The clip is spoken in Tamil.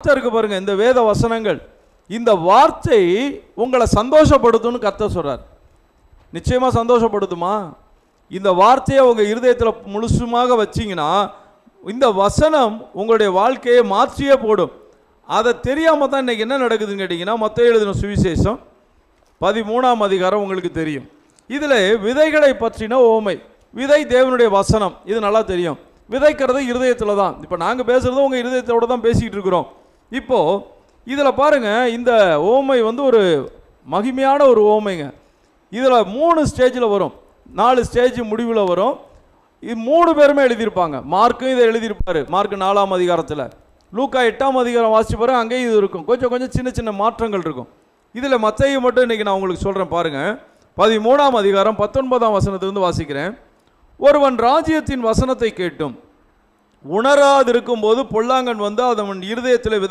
வார்த்தை இருக்கு பாருங்க, இந்த வேத வசனங்கள், இந்த வார்த்தை உங்களை சந்தோஷப்படுத்தும்னு கர்த்தர் சொல்றார். நிச்சயமா சந்தோஷப்படுத்துமா? இந்த வார்த்தையை உங்க இருதயத்தில் முழுசுமாக வச்சிங்கன்னா இந்த வசனம் உங்களுடைய வாழ்க்கையை மாற்றியே போடும். அதை தெரியாமல் தான் இன்றைக்கி என்ன நடக்குதுன்னு கேட்டிங்கன்னா, மத்தேயு எழுதின சுவிசேஷம் 13ஆம் அதிகாரம் உங்களுக்கு தெரியும். இதில் விதைகளை பற்றின ஓமை. விதை தேவனுடைய வசனம், இது நல்லா தெரியும். விதைக்கிறது இருதயத்தில் தான். இப்போ நாங்கள் பேசுகிறது உங்கள் இருதயத்தோடு தான் பேசிக்கிட்டு இருக்கிறோம். இப்போது இதில் பாருங்கள், இந்த ஓமை ஒரு மகிமையான ஒரு ஓமைங்க. இதில் 3 ஸ்டேஜில் வரும், 4 ஸ்டேஜ் முடிவில் வரும். இது 3 பேருமே எழுதியிருப்பாங்க. மார்க்கும் இதை எழுதியிருப்பார், மார்க் 4ஆம் அதிகாரத்தில். லூக்கா 8ஆம் அதிகாரம் வாசிச்சு பாருங்க, அங்கேயும் இது இருக்கும். கொஞ்சம் சின்ன சின்ன மாற்றங்கள் இருக்கும். இதில் மத்தேயு மட்டும் இன்றைக்கி நான் உங்களுக்கு சொல்கிறேன் பாருங்கள். 13ஆம் அதிகாரம் 19ஆம் வசனத்திலிருந்து வாசிக்கிறேன். ஒருவன் ராஜ்யத்தின் வசனத்தை கேட்டும் உணராதிருக்கும் போது பொல்லாங்கன் வந்து அவன் இருதயத்தில்